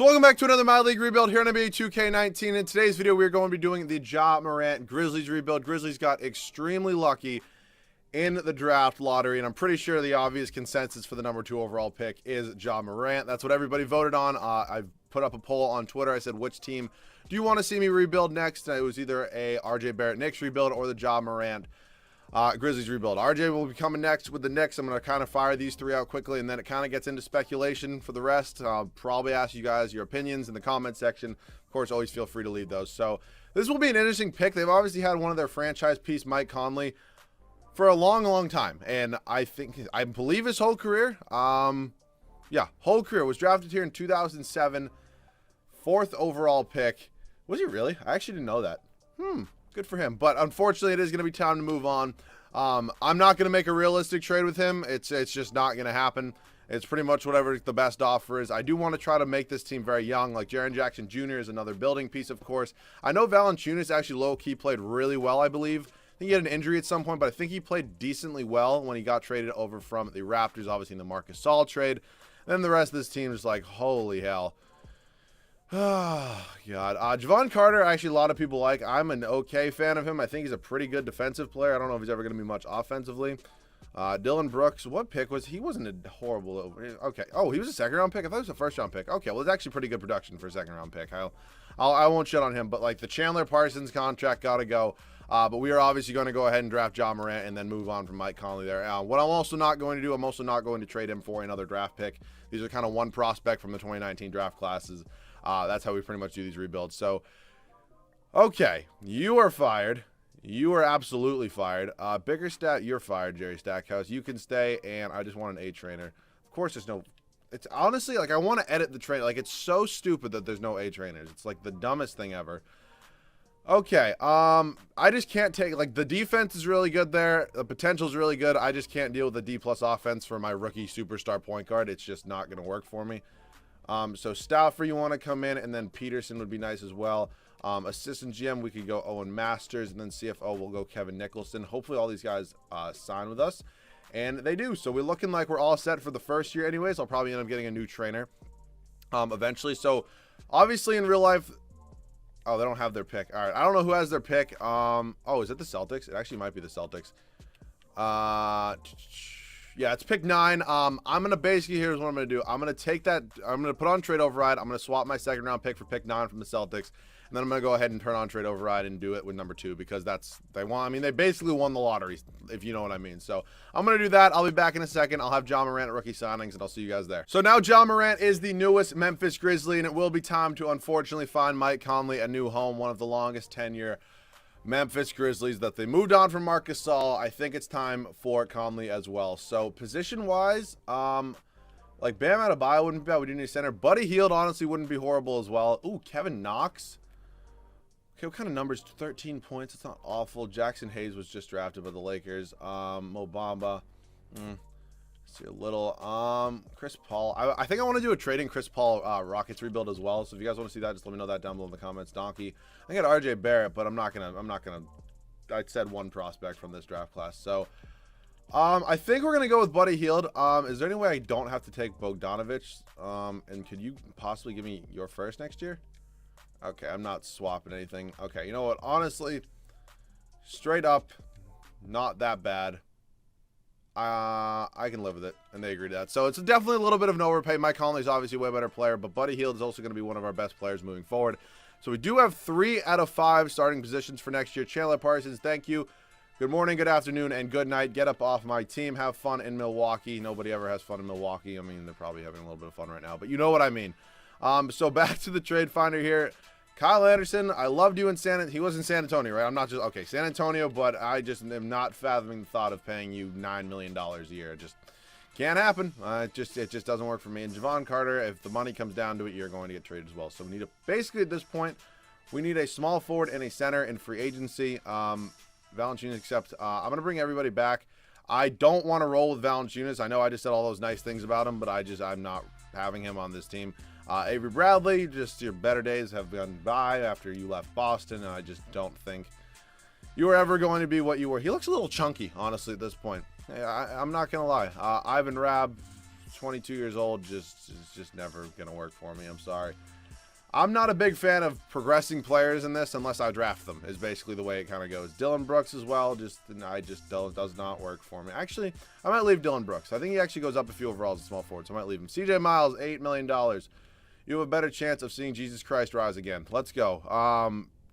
So welcome back to another My League rebuild here on NBA 2K19. In today's video, we're going to be doing the Morant Grizzlies rebuild. Grizzlies got extremely lucky in the draft lottery, and I'm pretty sure the obvious consensus for the number 2 overall pick is Morant. That's what everybody voted on. I put up a poll on Twitter. I said, which team do you want to see me rebuild next? And it was either a RJ Barrett Knicks rebuild or the Morant Grizzlies rebuild. RJ will be coming next with the Knicks. I'm going to kind of fire these three out quickly, and then it kind of gets into speculation for the rest. I'll probably ask you guys your opinions in the comment section. Of course, always feel free to leave those. So this will be an interesting pick. They've obviously had one of their franchise piece, Mike Conley, for a long time, and I believe his whole career. Yeah, whole career. Was drafted here in 2007, 4th overall pick. Was he really? I actually didn't know that. Good for him. But unfortunately, it is going to be time to move on. I'm not going to make a realistic trade with him. It's just not going to happen. It's pretty much whatever the best offer is. I do want to try to make this team very young. Like Jaren Jackson Jr. is another building piece, of course. I know Valanciunas actually low-key played really well, I believe. I think he had an injury at some point, but I think he played decently well when he got traded over from the Raptors, obviously in the Marcus Gasol trade. Then the rest of this team is like, holy hell. Oh, God. Vaughn Carter, actually, a lot of people like. I'm an okay fan of him. I think he's a pretty good defensive player. I don't know if he's ever going to be much offensively. Dylan Brooks, what pick was he? Wasn't a horrible. Okay. Oh, he was a second-round pick? I thought it was a first-round pick. Okay, well, it's actually pretty good production for a second-round pick. I won't shit on him, but, like, the Chandler Parsons contract got to go. But we are obviously going to go ahead and draft Morant and then move on from Mike Conley there. What I'm also not going to do, I'm also not going to trade him for another draft pick. These are kind of one prospect from the 2019 draft classes. That's how we pretty much do these rebuilds. So, okay, you are fired. You are absolutely fired. Bickerstaff, you're fired, Jerry Stackhouse. You can stay, and I just want an A trainer. Of course, there's no. It's honestly like I want to edit the train. Like it's so stupid that there's no A trainers. It's like the dumbest thing ever. Okay, I just can't take, like, the defense is really good there. The potential is really good. I just can't deal with the D-plus offense for my rookie superstar point guard. It's just not going to work for me. So Stauffer, you want to come in, and then Peterson would be nice as well. Assistant GM, we could go Owen Masters, and then CFO, we'll go Kevin Nicholson. Hopefully all these guys sign with us, and they do. So we're looking like we're all set for the first year anyways. I'll probably end up getting a new trainer eventually. So obviously in real life, oh, they don't have their pick. All right, I don't know who has their pick. Oh, is it the Celtics? It actually might be the Celtics. Yeah, it's pick 9. I'm going to basically, here's what I'm going to do. I'm going to take that, I'm going to put on trade override. I'm going to swap my second round pick for pick 9 from the Celtics. And then I'm going to go ahead and turn on trade override and do it with number 2 because they basically won the lottery, if you know what I mean. So I'm going to do that. I'll be back in a second. I'll have Morant at rookie signings, and I'll see you guys there. So now Morant is the newest Memphis Grizzly, and it will be time to unfortunately find Mike Conley a new home, one of the longest tenure Memphis Grizzlies that they moved on from Marcus Gasol. I think it's time for Conley as well. So position-wise, like Bam Adebayo wouldn't be bad. We do need a center. Buddy Hield honestly wouldn't be horrible as well. Ooh, Kevin Knox. Okay, what kind of numbers? 13 points. It's not awful. Jackson Hayes was just drafted by the Lakers. Mo Bamba. See a little. Chris Paul. I think I want to do a trading Chris Paul Rockets rebuild as well. So if you guys want to see that, just let me know that down below in the comments. Donkey. I got RJ Barrett, but I'm not gonna. I said one prospect from this draft class. So I think we're gonna go with Buddy Hield. Is there any way I don't have to take Bogdanovich? And could you possibly give me your first next year? Okay, I'm not swapping anything. Okay, you know what? Honestly, straight up, not that bad. I can live with it, and they agree to that. So it's definitely a little bit of an overpay. Mike Conley is obviously a way better player, but Buddy Hield is also going to be one of our best players moving forward. So we do have 3 out of 5 starting positions for next year. Chandler Parsons, thank you. Good morning, good afternoon, and good night. Get up off my team. Have fun in Milwaukee. Nobody ever has fun in Milwaukee. I mean, they're probably having a little bit of fun right now, but you know what I mean. So back to the trade finder here. Kyle Anderson, I loved you in he was in San Antonio, right? I'm not just, okay, San Antonio, but I just am not fathoming the thought of paying you $9 million a year. It just can't happen. It just doesn't work for me. And Vaughn Carter, if the money comes down to it, you're going to get traded as well. So we need basically at this point, we need a small forward and a center in free agency. Valanciunas, except I'm going to bring everybody back. I don't want to roll with Valanciunas. I know I just said all those nice things about him, but I'm not having him on this team. Avery Bradley, just your better days have gone by after you left Boston, and I just don't think you were ever going to be what you were. He looks a little chunky, honestly, at this point. I'm not going to lie. Ivan Rabb, 22 years old is just never going to work for me. I'm sorry. I'm not a big fan of progressing players in this unless I draft them, is basically the way it kind of goes. Dylan Brooks as well, does not work for me. Actually, I might leave Dylan Brooks. I think he actually goes up a few overalls as a small forward, so I might leave him. CJ Miles, $8 million. You have a better chance of seeing Jesus Christ rise again. Let's go.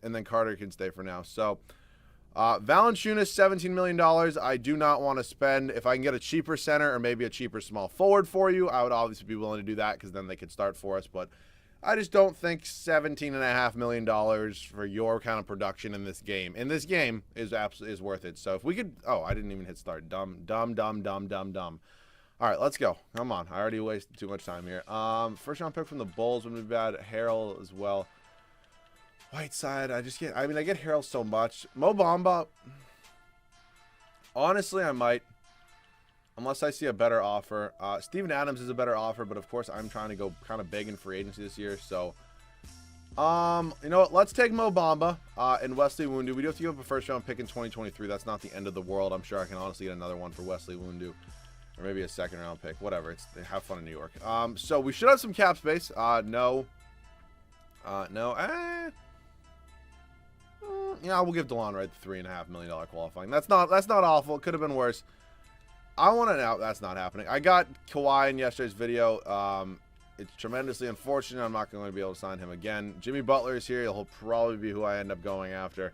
And then Carter can stay for now. So, Valanciunas, $17 million. I do not want to spend. If I can get a cheaper center or maybe a cheaper small forward for you, I would obviously be willing to do that because then they could start for us, but I just don't think $17.5 million for your kind of production in this game is worth it. So if we could, oh, I didn't even hit start. Dumb. All right, let's go. Come on, I already wasted too much time here. First round pick from the Bulls would be bad. Harrell as well. Whiteside, I get Harrell so much. Mo Bamba, honestly, I might. Unless I see a better offer. Steven Adams is a better offer, but of course I'm trying to go kind of big in free agency this year. So, you know what? Let's take Mo Bamba and Wesley Wundu. We do have to give up a first-round pick in 2023. That's not the end of the world. I'm sure I can honestly get another one for Wesley Wundu. Or maybe a second-round pick. Whatever. Have fun in New York. So we should have some cap space. No. Yeah, we'll give DeLon Wright the $3.5 million qualifying. That's not awful. It could have been worse. I want to know. That's not happening. I got Kawhi in yesterday's video. It's tremendously unfortunate. I'm not going to be able to sign him again. Jimmy Butler is here. He'll probably be who I end up going after.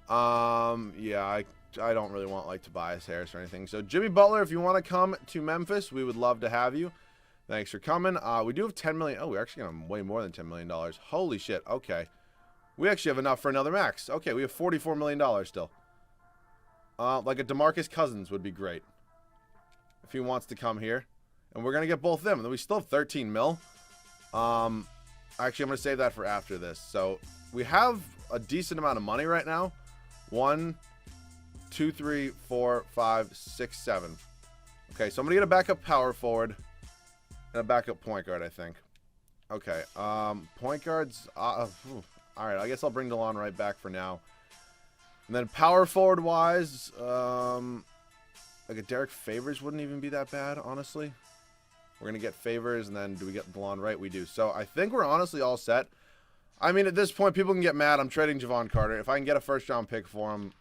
Yeah, I don't really want like Tobias Harris or anything. So Jimmy Butler, if you want to come to Memphis, we would love to have you. Thanks for coming. We do have $10 million. Oh, we're actually going to way more than $10 million. Holy shit. Okay. We actually have enough for another max. Okay, we have $44 million still. Like a DeMarcus Cousins would be great if he wants to come here. And we're going to get both of them. And then we still have 13 mil. Actually, I'm going to save that for after this. So we have a decent amount of money right now. 1, 2, 3, 4, 5, 6, 7. Okay, so I'm going to get a backup power forward and a backup point guard, I think. Okay, point guards. All right, I guess I'll bring DeLon right back for now. And then power forward wise, like a Derek Favors wouldn't even be that bad, honestly. We're going to get Favors, and then do we get DeLon right? We do. So I think we're honestly all set. I mean, at this point, people can get mad. I'm trading Vaughn Carter. If I can get a first-round pick for him,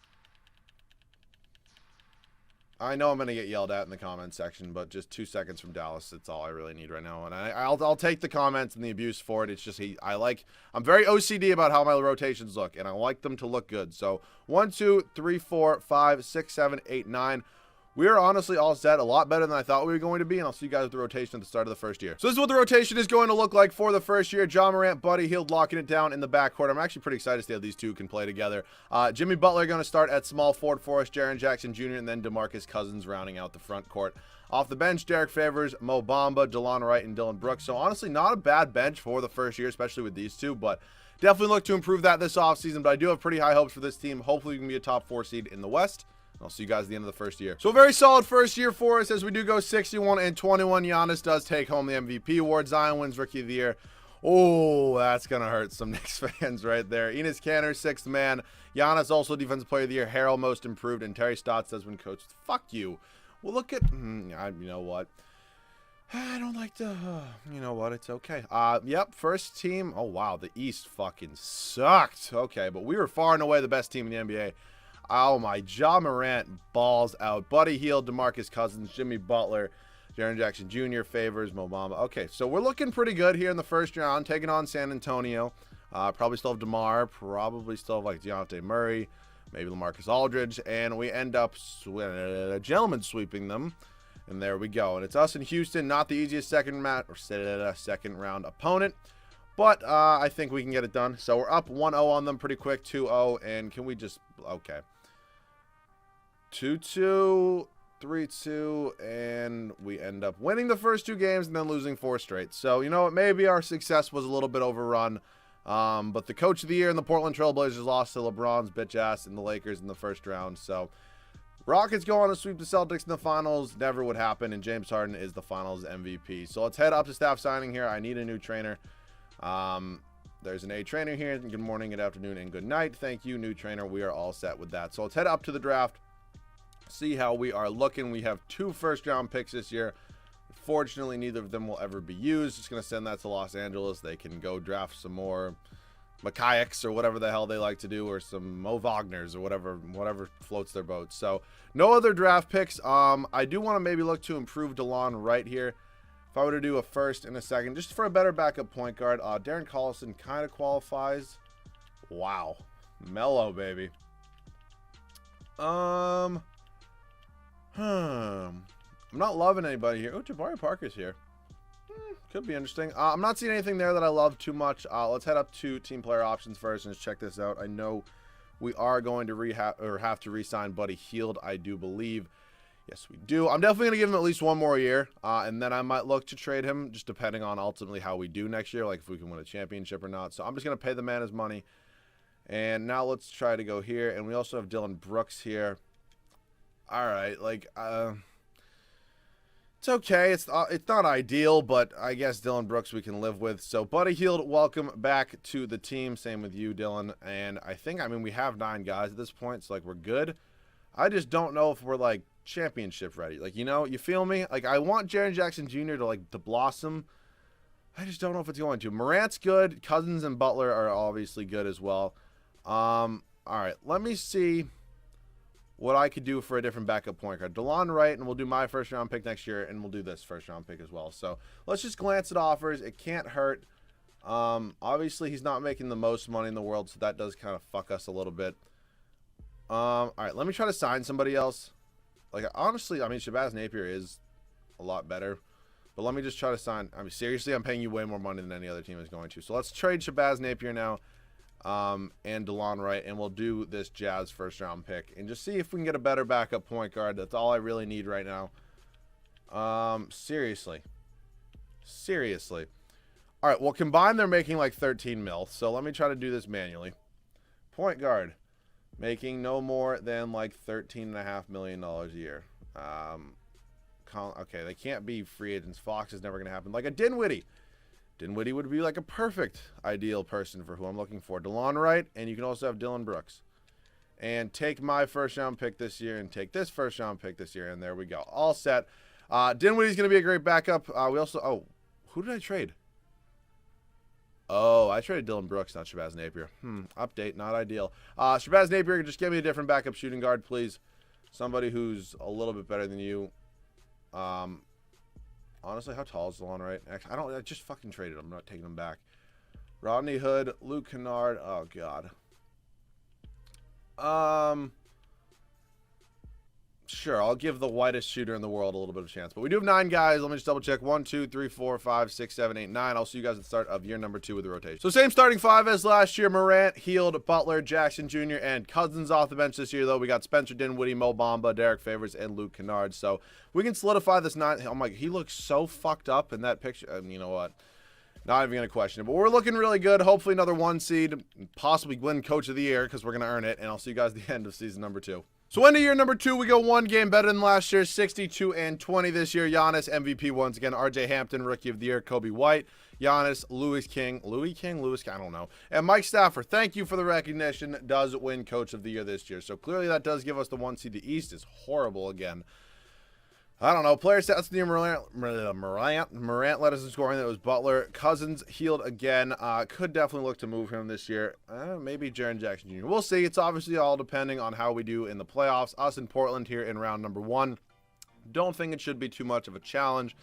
I know I'm going to get yelled at in the comments section, but just 2 seconds from Dallas, that's all I really need right now. And I'll take the comments and the abuse for it. It's just I'm very OCD about how my rotations look, and I like them to look good. So 1, 2, 3, 4, 5, 6, 7, 8, 9. We are honestly all set, a lot better than I thought we were going to be, and I'll see you guys with the rotation at the start of the first year. So this is what the rotation is going to look like for the first year. Ja Morant, Buddy Hield locking it down in the backcourt. I'm actually pretty excited to see how these two can play together. Jimmy Butler going to start at small forward for us, Jaren Jackson Jr., and then DeMarcus Cousins rounding out the front court. Off the bench, Derek Favors, Mo Bamba, DeLon Wright, and Dylan Brooks. So honestly, not a bad bench for the first year, especially with these two, but definitely look to improve that this offseason. But I do have pretty high hopes for this team. Hopefully we can be a top 4 seed in the West. I'll see you guys at the end of the first year. So a very solid first year for us as we do go 61 and 21. Giannis does take home the MVP award. Zion wins Rookie of the Year. Oh, that's going to hurt some Knicks fans right there. Enes Kanter, 6th man. Giannis also Defensive Player of the Year. Harrell, Most Improved. And Terry Stotts says when coached. Fuck you. Well, look at... you know what? I don't like to... you know what? It's okay. Yep, first team. Oh, wow. The East fucking sucked. Okay, but we were far and away the best team in the NBA. Oh, my. Ja Morant balls out. Buddy Hield, DeMarcus Cousins, Jimmy Butler, Jaren Jackson Jr., Favors, Mo Bamba. Okay, so we're looking pretty good here in the first round, taking on San Antonio. Probably still have DeMar. Probably still have, like, Dejounte Murray. Maybe LaMarcus Aldridge. And we end up gentlemen sweeping them. And there we go. And it's us in Houston. Not the easiest second round opponent. But I think we can get it done. So we're up 1-0 on them pretty quick. 2-0. And can we just... Okay. 2-2, 3-2, and we end up winning the first 2 games and then losing 4 straight. So, you know what? Maybe our success was a little bit overrun. But the Coach of the Year and the Portland Trail Blazers lost to LeBron's bitch ass and the Lakers in the first round. So, Rockets go on to sweep the Celtics in the finals. Never would happen, and James Harden is the finals MVP. So, let's head up to staff signing here. I need a new trainer. There's an A trainer here. Good morning, good afternoon, and good night. Thank you, new trainer. We are all set with that. So, let's head up to the draft. See how we are looking. We have 2 first-round picks this year. Fortunately, neither of them will ever be used. Just going to send that to Los Angeles. They can go draft some more Makayaks or whatever the hell they like to do, or some Mo Wagners or whatever floats their boat. So no other draft picks. I do want to maybe look to improve DeLon Wright here. If I were to do a first and a second, just for a better backup point guard, Darren Collison kind of qualifies. Wow. Mellow, baby. I'm not loving anybody here. Oh, Jabari Parker's here. Could be interesting. I'm not seeing anything there that I love too much. Let's head up to team player options first and just check this out. I know we are going to have to re-sign Buddy Hield, I do believe. Yes, we do. I'm definitely going to give him at least one more year, and then I might look to trade him, just depending on ultimately how we do next year, like if we can win a championship or not. So I'm just going to pay the man his money. And now let's try to go here. And we also have Dylan Brooks here. All right, like, it's okay. It's not ideal, but I guess Dylan Brooks we can live with. So Buddy Hield, welcome back to the team. Same with you, Dylan. And I mean, we have 9 guys at this point, so like we're good. I just don't know if we're like championship ready. Like, you know, you feel me? Like, I want Jaren Jackson Jr. to blossom. I just don't know if it's going to. Morant's good. Cousins and Butler are obviously good as well. All right, let me see what I could do for a different backup point guard. DeLon Wright, and we'll do my first round pick next year, and we'll do this first round pick as well. So let's just glance at offers. It can't hurt. Obviously he's not making the most money in the world, so that does kind of fuck us a little bit. All right, let me try to sign somebody else. Like, honestly, I mean, Shabazz Napier is a lot better, but let me just try to sign. I mean, seriously, I'm paying you way more money than any other team is going to. So let's trade Shabazz Napier now. And DeLon Wright, and we'll do this Jazz first round pick and just see if we can get a better backup point guard. That's all I really need right now. Seriously. All right, well, combined they're making like 13 mil, so let me try to do this manually. Point guard making no more than like $13.5 million a year. Okay, they can't be free agents. Fox is never going to happen. Like a Dinwiddie. Dinwiddie would be like a perfect ideal person for who I'm looking for. DeLon Wright, and you can also have Dylan Brooks. And take my first round pick this year and take this first round pick this year, and there we go. All set. Dinwiddie's going to be a great backup. Who did I trade? Oh, I traded Dylan Brooks, not Shabazz Napier. Update, not ideal. Shabazz Napier, just give me a different backup shooting guard, please. Somebody who's a little bit better than you. Honestly, how tall is DeLon Wright? Actually, I just fucking traded him. I'm not taking him back. Rodney Hood, Luke Kennard. Oh, God. Sure, I'll give the whitest shooter in the world a little bit of a chance. But we do have 9 guys. Let me just double check. 1, 2, 3, 4, 5, 6, 7, 8, 9. I'll see you guys at the start of year number 2 with the rotation. So same starting 5 as last year. Morant, Hield, Butler, Jackson Jr., and Cousins off the bench this year, though. We got Spencer Dinwiddie, Mo Bamba, Derek Favors, and Luke Kennard. So we can solidify this 9. Oh my, he looks so fucked up in that picture. You know what? Not even going to question it. But we're looking really good. Hopefully another 1 seed. Possibly win Coach of the Year because we're going to earn it. And I'll see you guys at the end of season number 2. So into year number 2, we go 1 game better than last year, 62-20 this year. Giannis, MVP once again. RJ Hampton, Rookie of the Year. Kobe White, Giannis, Louis King, I don't know. And Mike Stafford, thank you for the recognition, does win Coach of the Year this year. So clearly that does give us the 1 seed. The East is horrible again. I don't know. Player stats near Morant led us in scoring. That was Butler. Cousins, Hield again. Could definitely look to move him this year. Maybe Jaren Jackson Jr. We'll see. It's obviously all depending on how we do in the playoffs. Us in Portland here in round number 1. Don't think it should be too much of a challenge.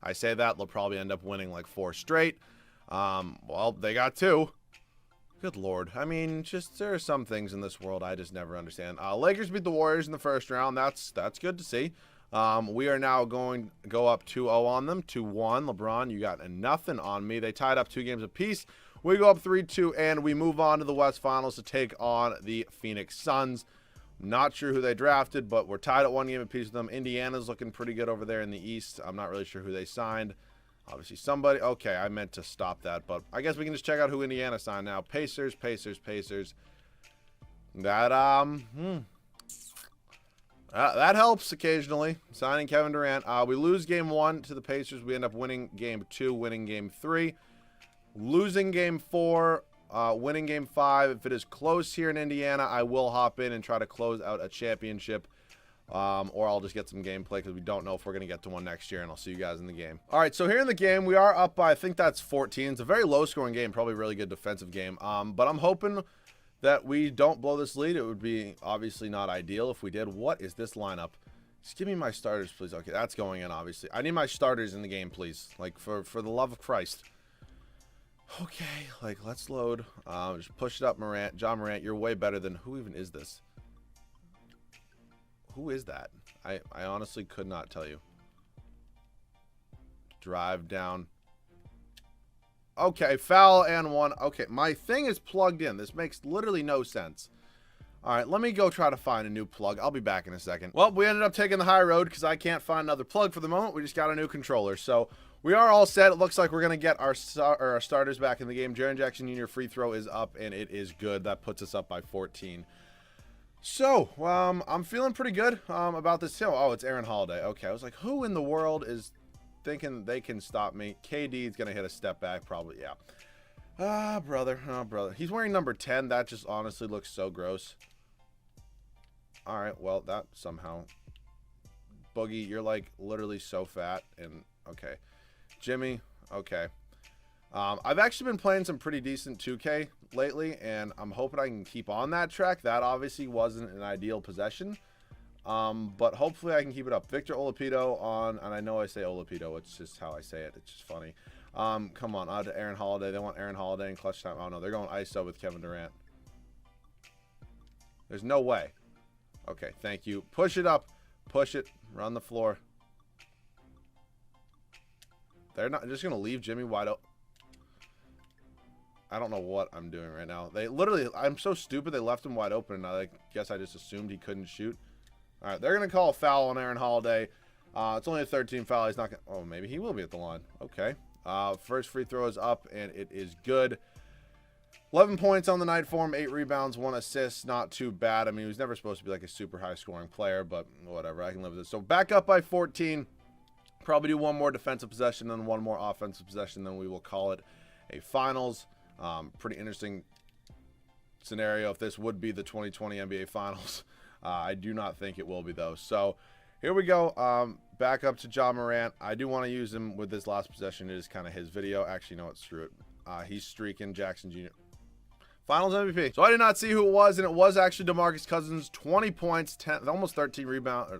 I say that. They'll probably end up winning like 4 straight. Well, they got 2. Good Lord. I mean, just there are some things in this world I just never understand. Lakers beat the Warriors in the first round. That's good to see. We are now going to go up 2-0 on them, 2-1. LeBron, you got nothing on me. They tied up 2 games apiece. We go up 3-2, and we move on to the West Finals to take on the Phoenix Suns. Not sure who they drafted, but we're tied at 1 game apiece with them. Indiana's looking pretty good over there in the East. I'm not really sure who they signed. Obviously somebody. Okay, I meant to stop that, but I guess we can just check out who Indiana signed now. Pacers. That helps occasionally, signing Kevin Durant. We lose game 1 to the Pacers. We end up winning game 2, winning game 3. Losing game 4, winning game 5. If it is close here in Indiana, I will hop in and try to close out a championship. Or I'll just get some gameplay because we don't know if we're going to get to one next year, and I'll see you guys in the game. All right, so here in the game, we are up by, I think that's 14. It's a very low-scoring game, probably a really good defensive game. But I'm hoping that we don't blow this lead. It would be obviously not ideal if we did. What is this lineup? Just give me my starters, please. Okay, that's going in, obviously. I need my starters in the game, please. Like, for the love of Christ. Okay, like, let's load. Just push it up, Morant. John Morant, you're way better than... Who even is this? Who is that? I honestly could not tell you. Drive down. Okay, foul and one. Okay, my thing is plugged in. This makes literally no sense. All right, let me go try to find a new plug. I'll be back in a second. Well, we ended up taking the high road because I can't find another plug for the moment. We just got a new controller. So we are all set. It looks like we're going to get our starters back in the game. Jaren Jackson Jr. free throw is up, and it is good. That puts us up by 14. So, I'm feeling pretty good about this team. Oh, it's Aaron Holiday. Okay, I was like, who in the world is thinking they can stop me? KD is going to hit a step back, probably, yeah. Brother. Oh, brother. He's wearing number 10. That just honestly looks so gross. All right, well, that somehow. Boogie, you're, like, literally so fat. And, okay. Jimmy, okay. I've actually been playing some pretty decent 2K lately, and I'm hoping I can keep on that track. That obviously wasn't an ideal possession, but hopefully I can keep it up. Victor Oladipo on, and I know I say Oladipo, it's just how I say it. It's just funny. Come on, on to Aaron Holiday. They want Aaron Holiday in clutch time. Oh, no, they're going ISO with Kevin Durant. There's no way. Okay, thank you. Push it up. Push it. Run the floor. They're not just going to leave Jimmy wide open. I don't know what I'm doing right now. They literally, I'm so stupid, they left him wide open, and I guess I just assumed he couldn't shoot. All right, they're going to call a foul on Aaron Holiday. It's only a 13 foul. He's not going to, oh, maybe he will be at the line. Okay. First free throw is up, and it is good. 11 points on the night for him, 8 rebounds, 1 assist. Not too bad. I mean, he was never supposed to be like a super high-scoring player, but whatever. I can live with this. So back up by 14. Probably do one more defensive possession and one more offensive possession, then we will call it a finals. Pretty interesting scenario if this would be the 2020 NBA Finals. I do not think it will be, though. So here we go. Back up to John Morant. I do want to use him with this last possession. It is kind of his video. Actually, no, screw it. He's streaking. Jackson Jr. Finals MVP. So I did not see who it was, and it was actually DeMarcus Cousins. 20 points, 10, almost 13 rebounds,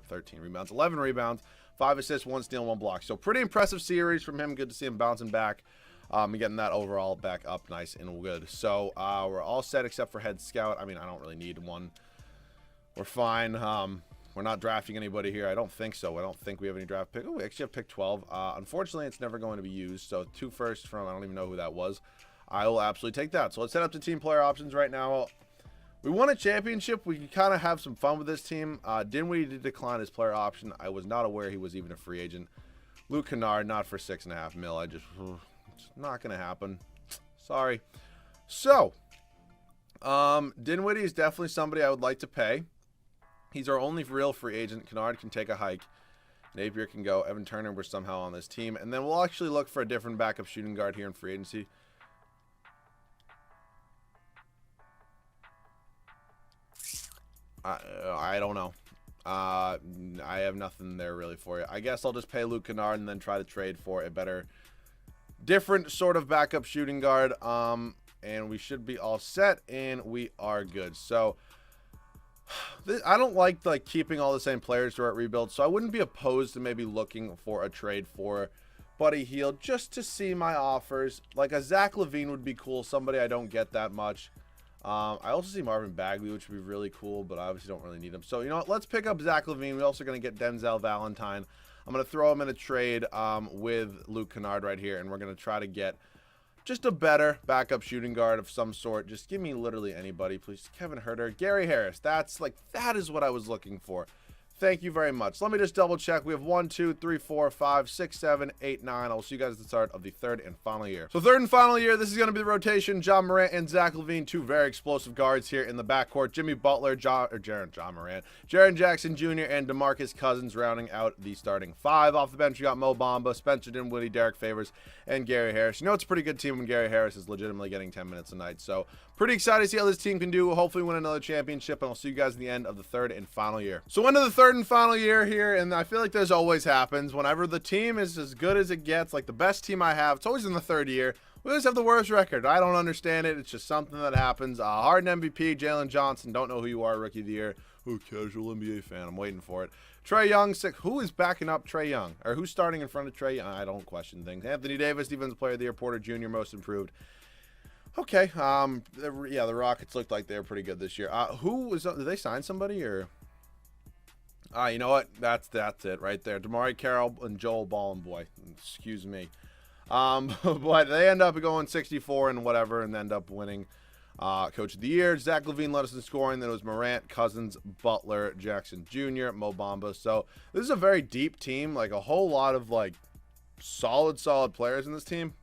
11 rebounds, 5 assists, 1 steal, 1 block. So pretty impressive series from him. Good to see him bouncing back. And getting that overall back up nice and good. So we're all set except for head scout. I mean, I don't really need one. We're fine. We're not drafting anybody here. I don't think so. I don't think we have any draft pick. Oh, we actually have pick 12. Unfortunately, it's never going to be used. So 2 firsts from, I don't even know who that was. I will absolutely take that. So let's head up to team player options right now. We won a championship. We can kind of have some fun with this team. Dinwiddie did decline his player option. I was not aware he was even a free agent. Luke Kennard, not for $6.5 million. It's not going to happen. Sorry. So, Dinwiddie is definitely somebody I would like to pay. He's our only real free agent. Kennard can take a hike. Napier can go. Evan Turner, we're somehow on this team. And then we'll actually look for a different backup shooting guard here in free agency. I don't know. I have nothing there really for you. I guess I'll just pay Luke Kennard and then try to trade for a better, different sort of backup shooting guard. And we should be all set, and we are good. So I don't like keeping all the same players throughout rebuild, so I wouldn't be opposed to maybe looking for a trade for Buddy Hield just to see my offers. Like a Zach LaVine would be cool, somebody I don't get that much. I also see Marvin Bagley, which would be really cool, but I obviously don't really need him. So, you know what? Let's pick up Zach LaVine. We're also going to get Denzel Valentine. I'm going to throw him in a trade with Luke Kennard right here, and we're going to try to get just a better backup shooting guard of some sort. Just give me literally anybody, please. Kevin Huerter, Gary Harris. That is what I was looking for. Thank you very much. Let me just double check. We have 1, 2, 3, 4, 5, 6, 7, 8, 9. I'll see you guys at the start of the third and final year. So third and final year, this is going to be the rotation. John Morant and Zach LaVine, 2 very explosive guards here in the backcourt. Jimmy Butler, John Morant, Jaren Jackson Jr., and DeMarcus Cousins rounding out the starting 5. Off the bench, you got Mo Bamba, Spencer Dinwiddie, Derek Favors, and Gary Harris. You know, it's a pretty good team when Gary Harris is legitimately getting 10 minutes a night. So pretty excited to see how this team can do. We'll hopefully win another championship, and I'll see you guys at the end of the third and final year. So into the third third and final year here, and I feel like this always happens. Whenever the team is as good as it gets, like the best team I have, it's always in the third year. We always have the worst record. I don't understand it. It's just something that happens. Harden MVP, Jalen Johnson. Don't know who you are, Rookie of the Year. Ooh, casual NBA fan. I'm waiting for it. Trae Young, sick. Who is backing up Trae Young? Or who's starting in front of Trae Young? I don't question things. Anthony Davis, Defensive Player of the Year. Porter Jr., Most Improved. Okay. Yeah, the Rockets looked like they were pretty good this year. Who was? Did they sign somebody or? You know what? That's it right there. DeMarre Carroll and Joel Ballin boy. Excuse me. But they end up going 64 and whatever, and end up winning Coach of the Year. Zach LaVine led us in scoring. Then it was Morant, Cousins, Butler, Jackson Jr., Mo Bamba. So this is a very deep team. Like a whole lot of like solid players in this team.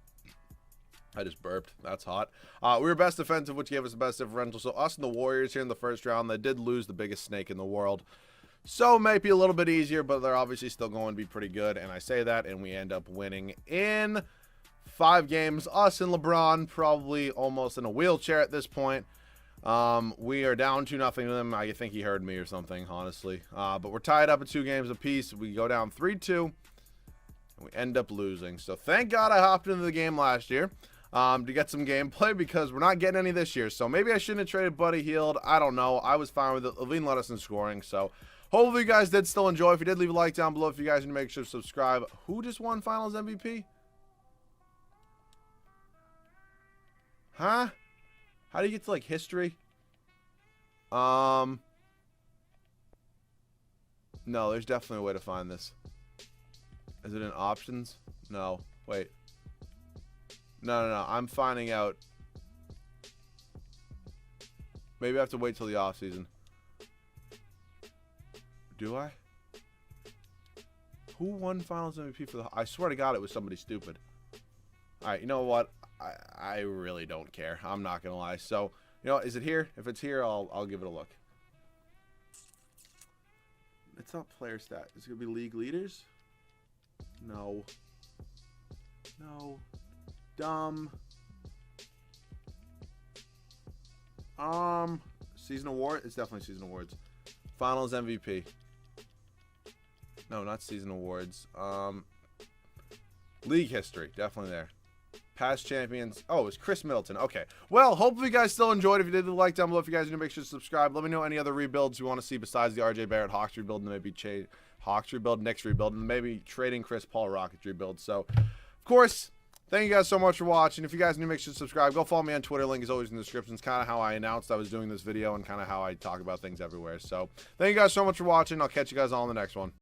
I just burped. That's hot. We were best defensive, which gave us the best differential. So us and the Warriors here in the first round, they did lose the biggest snake in the world. So it might be a little bit easier, but they're obviously still going to be pretty good. And I say that, and we end up winning in 5 games. Us and LeBron probably almost in a wheelchair at this point. We are down 2-0 to them. I think he heard me or something, honestly. But we're tied up at 2 games apiece. We go down 3-2, and we end up losing. So thank God I hopped into the game last year to get some gameplay because we're not getting any this year. So maybe I shouldn't have traded Buddy Hield. I don't know. I was fine with it. LaVine led us in scoring, so hopefully you guys did still enjoy. If you did, leave a like down below. If you guys need to make sure to subscribe. Who just won Finals MVP? Huh? How do you get to, like, history? No, there's definitely a way to find this. Is it in options? No. Wait. No. I'm finding out. Maybe I have to wait till the off season. Do I? Who won Finals MVP for the? I swear to God, it was somebody stupid. All right, you know what? I really don't care. I'm not gonna lie. So, you know, is it here? If it's here, I'll give it a look. It's not player stat. Is it gonna be league leaders? No. No. Dumb. Season award. It's definitely season awards. Finals MVP. No, not season awards. League history. Definitely there. Past champions. Oh, it was Chris Middleton. Okay. Well, hopefully you guys still enjoyed. If you did, leave a like down below. If you guys need to make sure to subscribe. Let me know any other rebuilds you want to see besides the RJ Barrett Hawks rebuild, and maybe Hawks rebuild, Knicks rebuild, and maybe trading Chris Paul Rockets rebuild. So, of course, thank you guys so much for watching. If you guys need to make sure to subscribe, go follow me on Twitter. Link is always in the description. It's kind of how I announced I was doing this video and kind of how I talk about things everywhere. So, thank you guys so much for watching. I'll catch you guys all in the next one.